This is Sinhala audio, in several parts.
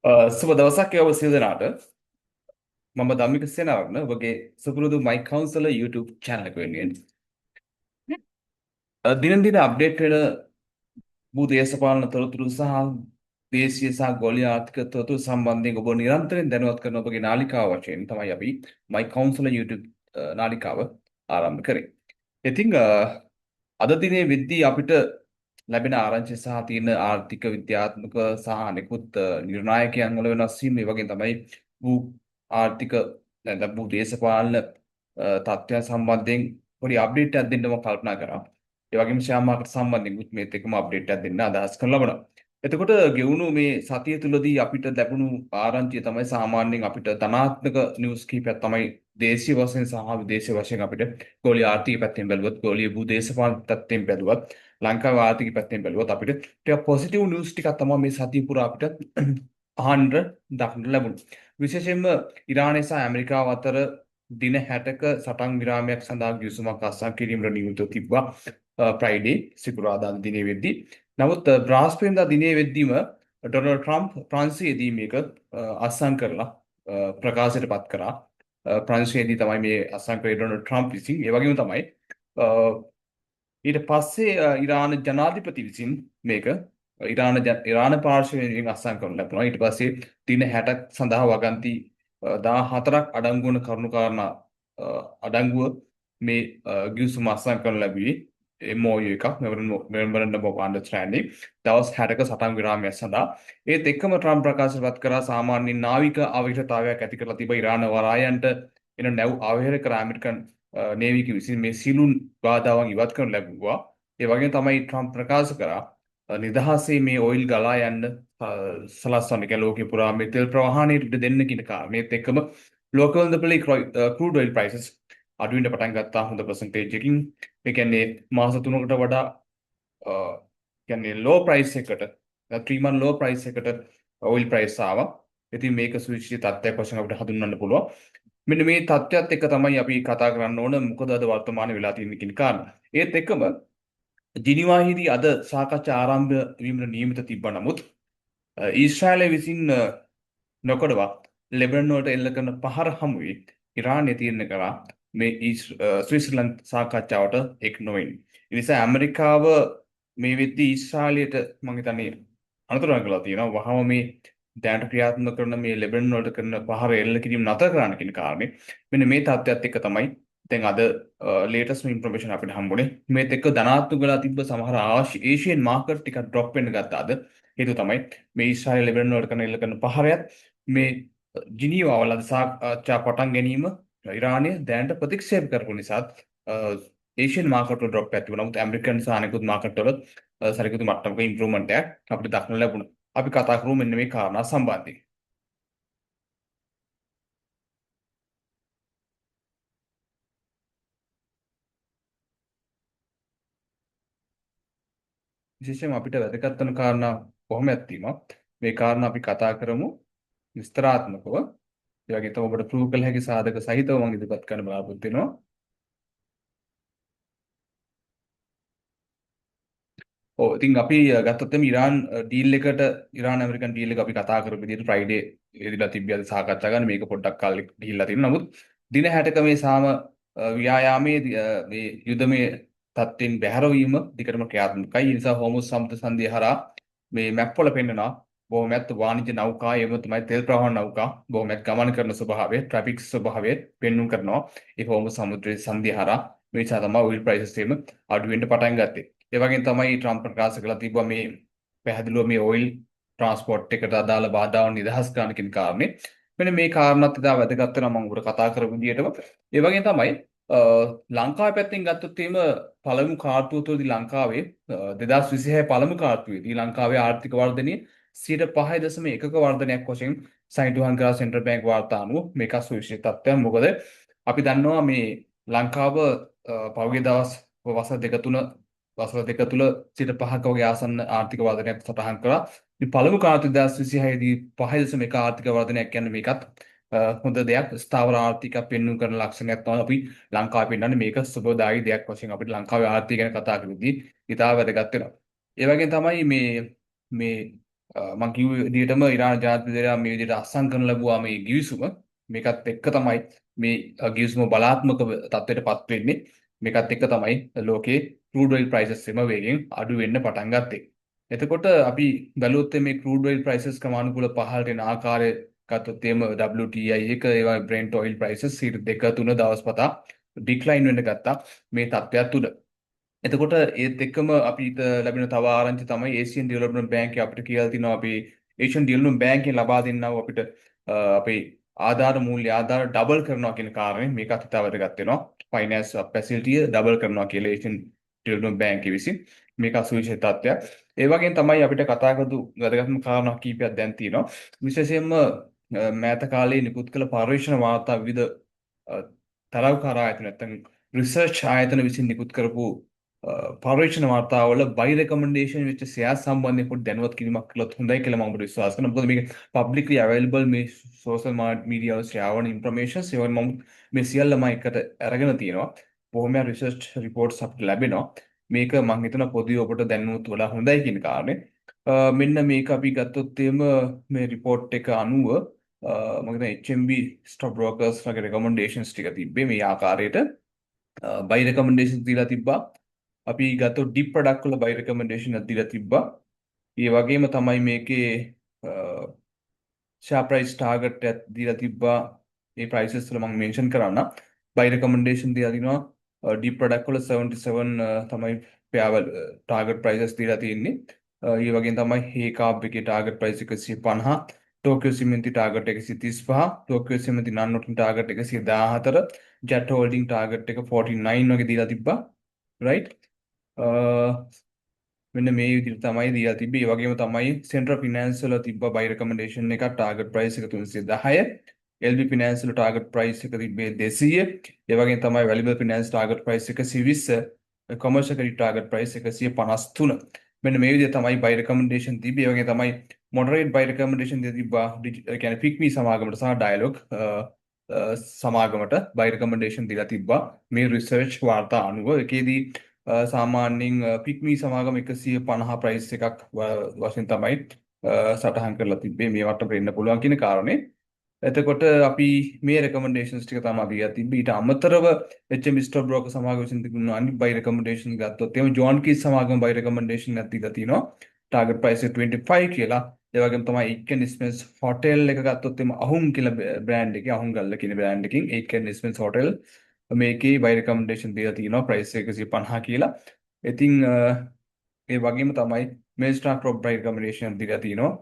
සුබ දවසක් ඔබ සියලු දෙනාට. මම ධම්මික සේනාරත්න ඔබගේ සුපුරුදු මයි කවුන්සලර් YouTube channel එක වෙනුවෙන් දින දින අප්ඩේට් වෙන භූ දේශපාලන තොරතුරු සහ දේශීය සහ ගෝලීය ආර්ථික තොරතුරු සම්බන්ධයෙන් ඔබ නිරන්තරයෙන් දැනුවත් කරන ඔබගේ නාලිකාව වශයෙන් තමයි අපි මයි කවුන්සලර් YouTube නාලිකාව ආරම්භ කරේ. ඉතින් අද දිනේ වෙද්දී අපිට ලැබෙන ආරංචි සහ තියෙන ආර්ථික විද්‍යාත්මක සහ අනෙකුත් නිර්ණායකයන් වල වෙනස් වීම ඒ වගේම තමයි භූ ආර්ථික නැත්නම් භූ දේශපාලන තත්ත්වයන් සම්බන්ධයෙන් පොඩි අප්ඩේට් එකක් දෙන්න මම කල්පනා කරා. ඒ වගේම ෂෙයා මාකට් සම්බන්ධයෙන් මේත් එක්කම අප්ඩේට් එකක් දෙන්න අදහස් කරන ලබනවා. එතකොට ගෙවුණු මේ සතිය තුලදී අපිට ලැබුණු ආරංචිය තමයි සාමාන්‍යයෙන් අපිට ධනාත්මක නිවුස් කීපයක් තමයි දේශීය වශයෙන් සහ විදේශීය වශයෙන් අපිට ගෝලීය ආර්ථික පැත්තෙන් බැලුවොත් ගෝලීය භූ දේශපාලන පැත්තෙන් බැලුවත් ලංකාවේ ආර්ථික පැත්තෙන් බැලුවොත් අපිට ටිකක් පොසිටිව් නිවුස් ටිකක් තමයි මේ සතිය පුරා අපිට අහන්න දක්නට ලැබුණේ. විශේෂයෙන්ම ඉරානය සහ ඇමරිකාව අතර දින 60ක සටන් විරාමයක් සඳහා ගිවිසුමක් අත්සන් කිරීමට නියමිතව තිබ්බා ෆ්‍රයිඩේ සිකුරාදා දිනේ වෙද්දී. නමුත් බ්‍රහස්පතින්දා දිනේ වෙද්දීම ඩොනල්ඩ් ට්‍රම්ප් ප්‍රංශයේදී මේක අත්සන් කරලා ප්‍රකාශයට පත් කරා. ප්‍රංශයේදී තමයි මේ අත්සන් කරේ ඩොනල්ඩ් ට්‍රම්ප් විසින්. ඒ වගේම තමයි ඊට පස්සේ ඉරාන ජනාධිපති විසින් මේක ඉරාන පාර්ශවයෙන් අත්සන් කරනු ලැබුණා. ඊට පස්සේ දින 60ක් සඳහා වගන්ති 14ක් අඩංගු වන කරුණු කාරණා අඩංගුව මේ ගිවිසුම අත්සන් කරනු ලැබුවේ MOU එකක් Memorandum of Understanding දවස් 60ක සටන් විරාමයක් සඳහා. ඒත් එක්කම ට්‍රම්ප් ප්‍රකාශපත් කරා සාමාන්‍ය නාවික අවහිරතාවයක් ඇති කරලා තිබ ඉරාන වරායන්ට එන නැව් අවහිර කර ඇමරිකන් නේවික විසින් මේ සිලුන් බාධාවන් ඉවත් කරනු ලැබුවා. ඒ වගේම තමයි ට්‍රම්ප් ප්‍රකාශ කරා නිදහසේ මේ ඔයිල් ගලා යන්න සලස්වන්න කියලා ලෝකේ පුරා මේ තෙල් ප්‍රවාහණයට ඉඩ දෙන්න කියන කාරණේත් එක්කම ලෝක වෙළඳපොලේ ක්‍රූඩ් ඔයිල් ප්‍රයිසස් අඩු වෙන්න පටන් ගත්තා හොඳ පර්සන්ටේජ් එකකින්. ඒ කියන්නේ මාස 3කට වඩා කියන්නේ ලෝ ප්‍රයිස් එකට 3 month low price එකට ඔයිල් ප්‍රයිස් ආවා. ඉතින් මේක සුවිශේෂී තත්ත්වයක් වශයෙන් අපිට හඳුන්වන්න පුළුවන්. මෙන්න මේ තත්ත්වයක් එක්ක තමයි අපි කතා කරන්න ඕන මොකද අද වර්තමානයේ වෙලා තියෙන කියන කාරණා. ඒත් එක්කම ජිනීවාහිදී අද සාකච්ඡා ආරම්භ වීමට නියමිත තිබ්බා. නමුත් ඊශ්‍රායලය විසින් නොකඩවා ලෙබනන් වලට එල්ල කරන පහර හමුවේ ඉරානය තීරණය කරා මේ ස්විට්සර්ලන්ත සාකච්ඡාවට එක් නොවෙන්න. ඒ නිසා ඇමරිකාව මේ වෙද්දී ඊශ්‍රායලයට මම හිතන්නේ අනතුරක් කළා තියෙනවා. වහම මේ දැනට ක්‍රියාත්මක කරන මේ ලෙබනන් වලට කරන පහර එල්ල කිරීම නතර කරන්න කියන කාරණේ. මෙන්න මේ තත්ත්වයක් එක්ක තමයි දැන් අද ලේටස්ට් ඉන්ෆර්මේෂන් අපිට හම්බුනේ. මේත් එක්ක ධනාත්මක වෙලා තිබ්බ සමහර ඒෂියන් මාකට් ටිකක් ඩ්‍රොප් වෙන්න ගත්තා අද. හේතුව තමයි මේ ඊශ්‍රායල ලෙබනන් වලට කරන එල්ල කරන පහරයත් මේ ජිනීවා වල අද සාකච්ඡා පටන් ගැනීම ඉරානය දැනට ප්‍රතික්ෂේප කරපු නිසා ඒෂියන් මාකට් වල ඩ්‍රොප් ඇති වුණා. නමුත් ඇමරිකන් සහ අනෙකුත් මාකට් වල සරිකුතු මට්ටමක ඉම්ප්‍රූව්මන්ට් එකක් අපිට දක්නට ලැබුණා. අපි කතා කරමු මෙන්න මේ කාරණා සම්බන්ධයෙන්. විශේෂයෙන්ම අපිට වැදගත් වෙන කාරණා කොහොමද තියෙනවා. මේ කාරණා අපි කතා කරමු විස්තරාත්මකව. ඒ වගේම තමයි ඔබට ප්‍රූව් කළ හැකි සාධක සහිතව මම ඉදිරිපත් කරන්න බලාපොරොත්තු වෙනවා. ඔව් ඉතින් අපි ගත්තොත් එimhe ඉරාන් ඩීල් එකට ඉරාන් ඇමරිකන් ඩීල් එක අපි කතා කරපු විදිහට ෆ්‍රයිඩේ එදිලා තිබ්බියද සාකච්ඡා ගන්න මේක පොඩ්ඩක් කාලෙ ගිහිල්ලා තියෙනවා. නමුත් දින 60ක මේ සාම ව්‍යායාමයේ මේ යුදමේ තත්ත්වෙන් බැහැරවීම දිගටම ක්‍රියාත්මකයි. ඒ නිසා හෝමුස් සමුද්‍ර සංධිය හරහා මේ මැප් වල පෙන්නනවා බොහොමත් වාණිජ්‍ය නෞකා එහෙම තමයි තෙල් ප්‍රවාහන නෞකා බොහොමත් ගමන් කරන ස්වභාවය ට්‍රැෆික් ස්වභාවය පෙන්වුම් කරනවා. ඒ හෝමුස් සමුද්‍රයේ සංධිය හරහා මේ නිසා තමයි ඔයිල් ප්‍රයිසස් එකම අඩු වෙන්න පටන් ගත්තේ. ඒ වගේම තමයි ට්‍රම්ප් ප්‍රකාශ කළා තිබ්බා මේ පැහැදිලිව මේ ඔයිල් ට්‍රාන්ස්පෝර්ට් එකට අදාළ බාධාවන් නිදහස් කරන්න කියන කාරණේ. මෙන්න මේ කාරණාත් ඉතා වැදගත් වෙනවා මම උඩ කතා කරපු විදිහටම. ඒ වගේම තමයි ලංකාවේ පැත්තෙන් ගත්තොත් එහෙම පළමු කාර්තුව තුළදී ලංකාවේ 2026 පළමු කාර්තුවේදී ලංකාවේ ආර්ථික වර්ධනය 5.1ක වර්ධනයක් වශයෙන් සහිතුහන් කරා සෙන්ට්‍රල් බැංක් වාර්තා අනුව මේක සුවිශේෂී තත්ත්වයක්. මොකද අපි දන්නවා මේ ලංකාව පහුගිය වසර දෙක තුන වසර දෙක තුල 5ක වගේ ආසන්න ආර්ථික වර්ධනයක් සටහන් කරා. මේ පළමු කාර්තුව 2026 දී 5.1 ආර්ථික වර්ධනයක් කියන්නේ මේකත් හොඳ දෙයක්. ස්ථාවර ආර්ථිකයක් පෙන්වන්න කරන ලක්ෂණයක් තමයි අපි ලංකාවේ පෙන්වන්නේ. මේක සුබදායී දෙයක් වශයෙන් අපිට ලංකාවේ ආර්ථිකය ගැන කතා කරද්දී ඉතාල වැදගත් වෙනවා. ඒ වගේම තමයි මේ මම කිව්ව විදිහටම ඉරාන ජනාධිපතිවරයා මේ විදිහට අත්සන් කරන ලැබුවා මේ ගිවිසුම. මේකත් එක්ක තමයි මේ ගිවිසුම බලාත්මක තත්ත්වයටපත් වෙන්නේ. මේකත් එක්ක තමයි ලෝකේ crude oil prices එම වේගෙන් අඩු වෙන්න පටන් ගත්තේ. එතකොට අපි බැලුවොත් මේ crude oil prices ක්‍රමානුකූල පහළට එන ආකාරය ගත්තොත් එම WTI එක ඒවා Brent oil prices 2 දවස් පතා ඩික්ලයින් වෙන්න ගත්තා මේ තත්ත්වයක් තුළ. එතකොට ඒත් එක්කම අපිට ලැබෙන තව ආරංචි තමයි ඒසියන් ඩෙවලොප්මන්ට් බැංකේ අපිට කියලා තිනවා අපි ඒෂියන් ඩෙවලොප්මන්ට් බැංකෙන් ලබා දෙන්නා අපිට අපේ ආධාර මූල්‍ය ආධාර ඩබල් කරනවා කියන කාරණේ මේකත් හිතා වැදගත් වෙනවා. ෆයිනෑන්ස් ෆැසිලිටිය ඩබල් කරනවා කියලා ඒෂියන් ඩෙවලොප්මන්ට් බැංකේ විසින් මේක සුවිශේෂ තත්ත්වයක්. ඒ වගේම තමයි අපිට කතා කරපු වැදගත්ම කාරණා කීපයක් දැන් තියෙනවා. විශේෂයෙන්ම මෑත කාලේ නිකුත් කළ පර්යේෂණ වාර්තා විවිධ තරවකාර ආයතන නැත්නම් රිසර්ච් ආයතන විසින් නිකුත් කරපු පර්යේෂණ වාර්තාවල බයි රෙකමෙන්ඩේෂන් වෙච්ච ෂෙයාර් සම්බන්ධයෙන් පොඩි දැනුවත් කිරීමක් කළොත් හොඳයි කියලා මම විශ්වාස කරනවා. මොකද මේක පබ්ලික්ලි අවైలබල් මේ සෝෂල් මීඩියා වල ෂෙයාර් වන ඉන්ෆර්මේෂන්ස් ඒවා මම මේ සියල්ලම එකට අරගෙන තියෙනවා. බොහොම රිසර්ච් රිපෝර්ට්ස් අපිට ලැබෙනවා. මේක මම හිතනවා පොදුවේ ඔබට දැනුවත් වඩා හොඳයි කියන කාරණේ. මෙන්න මේක අපි ගත්තොත් එම මේ රිපෝර්ට් එක අනුව මම හිතන්නේ HMB ස්ටොක් බ්‍රෝකර්ස් ලගේ රෙකමෙන්ඩේෂන්ස් ටික තිබ්බේ මේ ආකාරයට බයි රෙකමෙන්ඩේෂන්ස් දීලා තිබ්බා. අපි ගත්තොත් ඩිප් ප්‍රොඩක්ට් වල බයි රෙකමෙන්ඩේෂන් එකක් දීලා තිබ්බා. ඒ වගේම තමයි මේකේ ෂෙයාර් ප්‍රයිස් ටාගට් එකක් දීලා තිබ්බා. මේ ප්‍රයිසස් වල මම මෙන්ෂන් කරන්න. බයි රෙකමෙන්ඩේෂන් දීලා තිනවා ඩිප් ප්‍රොඩක්ට් වල 77 තමයි පෙයාවල් ටාගට් ප්‍රයිසස් දීලා තියෙන්නේ. ඒ වගේම තමයි හේකාබ් එකේ ටාගට් ප්‍රයිස් 150, ටෝකියෝ සිමෙන්ති ටාගට් 135, ටෝකියෝ සිමෙන්ති non target 114, jet holding target එක 49 වගේ දීලා තිබ්බා. රයිට්. මෙන්න මේ විදිහට තමයි දීලා තිබ්බේ. ඒ වගේම තමයි සෙන්ට්‍රල් ෆිනෑන්ස් වල තිබ්බ බයි රෙකමෙන්ඩේෂන් එක ටාගට් ප්‍රයිස් එක 310. LB ෆිනෑන්ස් වල ටාගට් ප්‍රයිස් එක තිබ්බේ 200. ඒ වගේම තමයි Vallibel finance target price 120. Commercial credit target price 153. මෙන්න මේ විදිහට තමයි බයි රෙකමෙන්ඩේෂන් තිබ්බේ. ඒ වගේම තමයි මොඩරේට් බයි රෙකමෙන්ඩේෂන් තිබ්බා. ඒ කියන්නේ පික්මී සමාගමට සහ ඩයලොග් සමාගමට බයි රෙකමෙන්ඩේෂන් දීලා තිබ්බා. මේ රිසර්ච් වාර්තා අනුව එකේදී සාමාන්‍යයෙන් පික්මී සමාගම 150 ප්‍රයිස් එකක් වශයෙන් තමයි සටහන් කරලා තිබ්බේ මේ වට වෙන්න පුළුවන් කියන කාරණේ. එතකොට අපි මේ රෙකමෙන්ඩේෂන්ස් ටික තමයි දීලා තිබ්බේ. ඊට අමතරව HM ස්ටොක් බ්‍රෝකර් සමාගම විසින් තිබුණු අනිත් බයි රෙකමෙන්ඩේෂන් ගත්තොත් එහම ජෝන් කීස් සමාගම බයි රෙකමෙන්ඩේෂන් එකක් දීලා තිනවා. ටාගට් ප්‍රයිස් එක 25 කියලා. ඒ වගේම තමයි ඒකෙන් ස්පෙන්ස් හොටෙල් එක ගත්තොත් එහම අහුන් කියලා බ්‍රෑන්ඩ් එකේ අහුන් ගල්ල කියන බ්‍රෑන්ඩ් එකකින් ඒකෙන් ස්පෙන්ස් හොටෙල් මේකේ බයි රෙකමෙන්ඩේෂන් දීලා තියෙනවා ප්‍රයිස් 150 කියලා. ඉතින් ඒ වගේම තමයි මේස්ටා ක්‍රොප් බයි රෙකමෙන්ඩේෂන් දීලා තියෙනවා.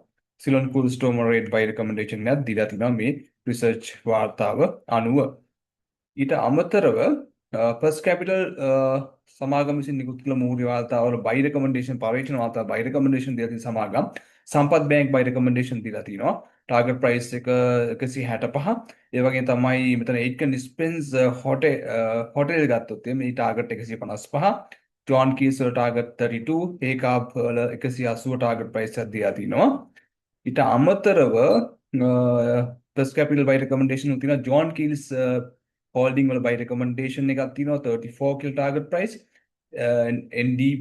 සිලොන් කුල් ස්ටෝමර් රේට් බයි රෙකමෙන්ඩේෂන් එකක් දීලා තියෙනවා මේ රිසර්ච් වාර්තාව අනුව. ඊට අමතරව ෆස්ට් කැපිටල් සමාගම විසින් නිකුත් කළ මූල්‍ය වාර්තාවල බයි රෙකමෙන්ඩේෂන් පරීක්ෂණ වාර්තාව බයි රෙකමෙන්ඩේෂන් දීලා තියෙන සමාගම් සම්පත් බැංක් බයි රෙකමෙන්ඩේෂන් දීලා තිනවා. ටාගට් ප්‍රයිස් එක 165. ඒ වගේම තමයි මෙතන ඒකන් ස්පෙන්ස් හොටෙල් ගත්තොත් මේ ටාගට් 155. ජෝන් කීස් වල ටාගට් 32. ඒකාබ් වල 180 ටාගට් ප්‍රයිස් එකක් දීලා තිනවා. ඊට අමතරව ෆස්ට් කැපිටල් බයි රෙකමෙන්ඩේෂන් උ තියෙනවා ජෝන් කීල්ස් හෝල්ඩින් වල බයි රෙකමෙන්ඩේෂන් එකක් තියෙනවා 34 කියලා target price. ND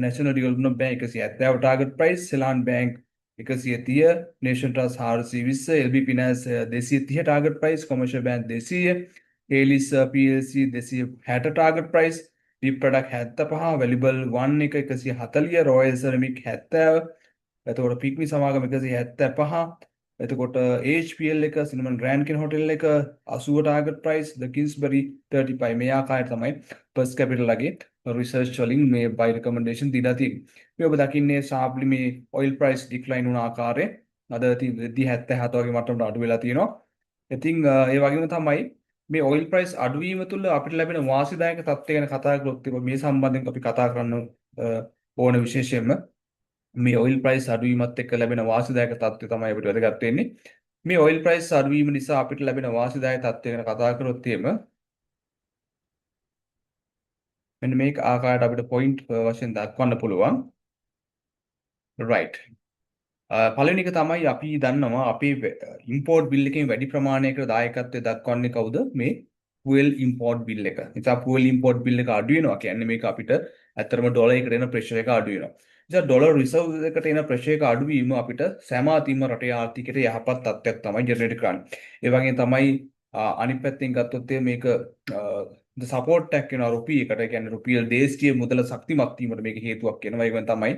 national development bank 170 target price. Seylan bank 130, nation trust 420, LB finance 230 target price, commercial bank 200, ඒලිස් PLC 260 target price, dipped product 75, Valibel 1 එක 140, රොයල් සෙරමික් 70, එතකොට පික්මි සමාගම 175, එතකොට HPL එක සිනමන් ග්‍රෑන්ඩ් කෙන් හොටෙල් එක 80 ටාගට් ප්‍රයිස්, ද කින්ස්බරි 35. මේ ආකාරයට තමයි ෆස්ට් කැපිටල් ලගේ රිසර්ච් වලින් මේ බයි රෙකමෙන්ඩේෂන් දීලා තියෙන්නේ. මේ ඔබ දකින්නේ ෂාප්ලි මේ ඔයිල් ප්‍රයිස් ඩික්ලයින් වුණ ආකාරය අද 77 වගේ මට්ටමට අඩු වෙලා තියෙනවා. ඉතින් ඒ වගේම තමයි මේ ඔයිල් ප්‍රයිස් අඩුවීම තුළ අපිට ලැබෙන වාසිදායක තත්ත්වය ගැන කතා කරොත් මේ සම්බන්ධයෙන් අපි කතා කරන්න ඕන විශේෂයෙන්ම මේ ඔයිල් ප්‍රයිස් අඩුවීමත් එක්ක ලැබෙන වාසිදායක තත්ත්වය තමයි අපිට වැදගත් වෙන්නේ. මේ ඔයිල් ප්‍රයිස් අඩුවීම නිසා අපිට ලැබෙන වාසිදායක තත්ත්වය ගැන කතා කරොත් මෙන්න මේක ආකාරයට අපිට පොයින්ට් වශයෙන් දක්වන්න පුළුවන්. right. පළවෙනි එක තමයි අපි දන්නවා අපේ ඉම්පෝර්ට් බිල් එකෙන් වැඩි ප්‍රමාණයකට දායකත්වය දක්වන්නේ කවුද? මේ fuel import bill එක. නිසා fuel import bill එක අඩු වෙනවා කියන්නේ මේක අපිට ඇත්තටම ඩොලර් එකට එන ප්‍රෙෂර් එක අඩු වෙනවා. නිසා ඩොලර් රිසර්ව් එකට එන ප්‍රෙෂර් එක අඩුවීම අපිට සෑම අතින්ම රටේ ආර්ථිකයට යහපත් තත්ත්වයක් තමයි ජෙනරේට් කරන්නේ. ඒ වගේම තමයි අනිත් පැත්තෙන් ගත්තොත් මේක සපෝට් එකක් වෙනවා රුපියලකට. ඒ කියන්නේ රුපියල් දේශීය මුදල ශක්තිමත් වීමට මේක හේතුවක් වෙනවා. ඒක තමයි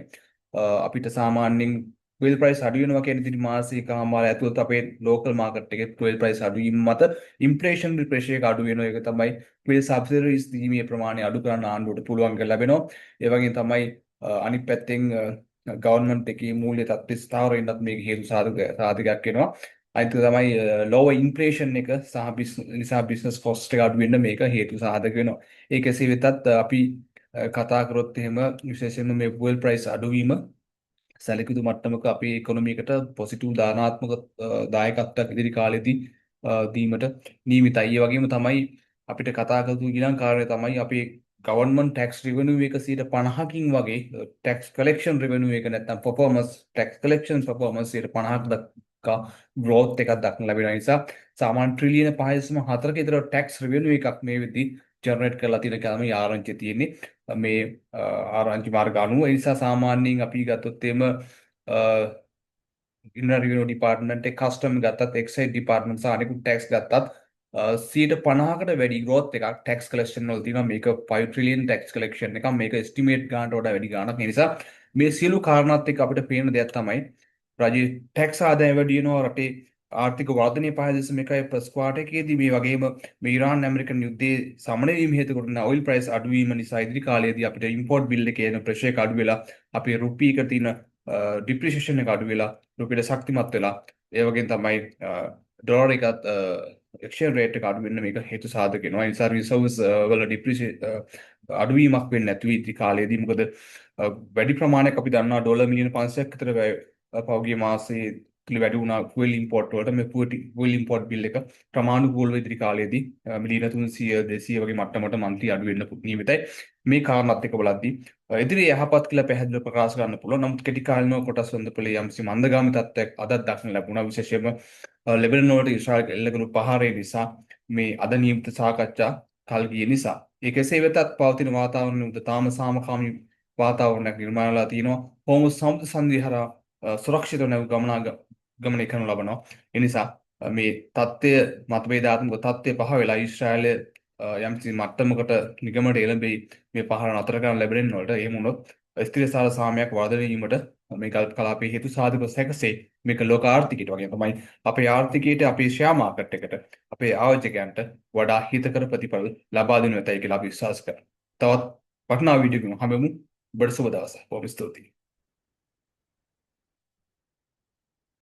අපිට සාමාන්‍යයෙන් ෆුවල් ප්‍රයිස් අඩු වෙනවා කියන ඉතින් මාසිකමාර ඇතුළත අපේ ලෝකල් මාකට් එකේ ෆුවල් ප්‍රයිස් අඩු වීම මත ඉන්ෆ්ලේෂන් ප්‍රෙෂර් එක අඩු වෙනවා. ඒක තමයි ෆුවල් සබ්සිඩිස් දීමේ ප්‍රමාණය අඩු කරන්න ආණ්ඩුවට පුළුවන් කරලා ලැබෙනවා. ඒ වගේම තමයි අනිත් පැත්තෙන් ගවර්න්මන්ට් එකේ මූල්‍ය තත්ත්වය ස්ථාවර වෙන්නත් මේක හේතු සාධකයක් වෙනවා. අනිත් එක තමයි ලෝවර් ඉන්ෆ්ලේෂන් එක සහ නිසා බිස්නස් කොස්ට් එක අඩු වෙන්න මේක හේතු සාධක වෙනවා. ඒ කෙසේ වෙතත් අපි කතා කරොත් එහෙම විශේෂයෙන්ම මේ ෆුවල් ප්‍රයිස් අඩුවීම සැලකියුතු මට්ටමක අපේ ඉකොනොමියකට පොසිටිව් දානාත්මක දායකත්වයක් ඉදිරි කාලෙදී දීමට නියමිතයි. ඒ වගේම තමයි අපිට කතා කරපු ඊළඟ කාරණය තමයි අපේ ගවර්න්මන්ට් ටැක්ස් රිවෙනියු එක 50කින් වගේ ටැක්ස් කලෙක්ෂන් රිවෙනියු එක නැත්නම් පර්ෆෝමන්ස් ටැක්ස් කලෙක්ෂන් පර්ෆෝමන්ස් 50ක් දක්වා growth එකක් දක්න ලැබෙන නිසා සාමාන්‍ය ට්‍රිලියන 5.4ක විතර ටැක්ස් රිවෙනියු එකක් මේ වෙද්දී ජෙනරේට් කරලා තියෙන තමයි ආරංචිය තියෙන්නේ. මේ ආරංචි මාර්ග අනුව ඒ නිසා සාමාන්‍යයෙන් අපි ගත්තොත් එම ඉන්නර් රිවෙනියු ඩිපාර්ට්මන්ට් එක කස්ටම් ගත්තත් එක්සයිස් ඩිපාර්ට්මන්ට් සහ අනෙකුත් ටැක්ස් ගත්තත් 50කට වැඩි growth එකක් ටැක්ස් කලෙක්ෂන් වල තියෙනවා. මේක 5 ට්‍රිලියන් ටැක්ස් කලෙක්ෂන් එකක්. මේක එස්ටිමේට් ගන්නට වඩා වැඩි ගාණක්. ඒ නිසා මේ සියලු කාරණාත් එක්ක අපිට පේන දෙයක් තමයි රජයේ ටැක්ස් ආදායම වැඩි වෙනවා. රටේ ආර්ථික වර්ධනය 5.1 ප්‍රස් ක්වාටර් එකේදී මේ වගේම මේ ඉරාන් ඇමරිකන් යුද්ධයේ සමනය වීම හේතු කොටන ඔයිල් ප්‍රයිස් අඩුවීම නිසා ඉදිරි කාලයේදී අපිට ඉම්පෝර්ට් බිල් එකේ එන ප්‍රෙෂර් එක අඩු වෙලා අපේ රුපියක තියෙන ඩිප්‍රිසියේෂන් එක අඩු වෙලා රුපියල ශක්තිමත් වෙලා ඒ වගේම තමයි ඩොලර් එකත් එක්ස්චේන්ජ් රේට් එක අඩු වෙන්න මේක හේතු සාධක වෙනවා. ඒ නිසා රිසර්ව්ස් වල අඩුවීමක් වෙන්නේ නැතුව ඉදිරි කාලයේදී මොකද වැඩි ප්‍රමාණයක් අපි දන්නවා ඩොලර් මිලියන 500ක් විතර පහුගිය මාසයේ වැඩි වුණා ෆුවල් ඉම්පෝර්ට් වලට. මේ ෆුවල් ඉම්පෝර්ට් බිල් එක ප්‍රමාණිකූලව ඉදිරි කාලයේදී මිලියන 300 200 වගේ මට්ටමකට මන්ත්‍රී අඩු වෙන්න නියමිතයි. මේ කාරණාත් එක්ක බලද්දී ඉදිරි යහපත් කියලා පැහැදිලිව ප්‍රකාශ කරන්න පුළුවන්. නමුත් කෙටි කාලිනව කොටස් වන්දපලේ යම්සි මන්දගාමී තත්ත්වයක් අදත් දක්න ලැබුණා. විශේෂයෙන්ම ලෙබනන් වලට ඉස්රායල් එල්ලගනු ප්‍රහාරය නිසා මේ අද නියමිත සාකච්ඡා කල් ගිය නිසා. ඒ කෙසේ වෙතත් පවතින වාතාවරණය උද තාම සාමකාමී වාතාවරණයක් නිර්මාණය වෙලා තිනවා. හෝමුස් සමුද්‍ර සංධිය හරහා සුරක්ෂිත නැව ගමනය කරනු ලබනවා. ඒ නිසා මේ තත්ත්වය මතභේදාත්මක තත්ත්වය පහ වෙලා ඊශ්‍රායලය යම්කිසි මට්ටමකට නිගමනට එළඹෙයි මේ පහර නතර කරන්න ලැබෙන්න වලට. එහෙම වුණොත් ස්ථිරසාර සාමයක් වර්ධනය වීමට මේ කල්ප කලාපයේ හේතු සාධක සැකසේ මේක ලෝක ආර්ථිකයට වගේ තමයි අපේ ආර්ථිකයට අපේ ෂෙයා මාකට් එකට අපේ ආයෝජකයන්ට වඩා හිතකර ප්‍රතිඵල ලබා දෙනු ඇතයි කියලා අපි විශ්වාස කරනවා. තවත් වටිනා වීඩියෝ එකකින් හමුවෙමු. ඔබට සුබ දවසක්. බොහොම ස්තුතියි.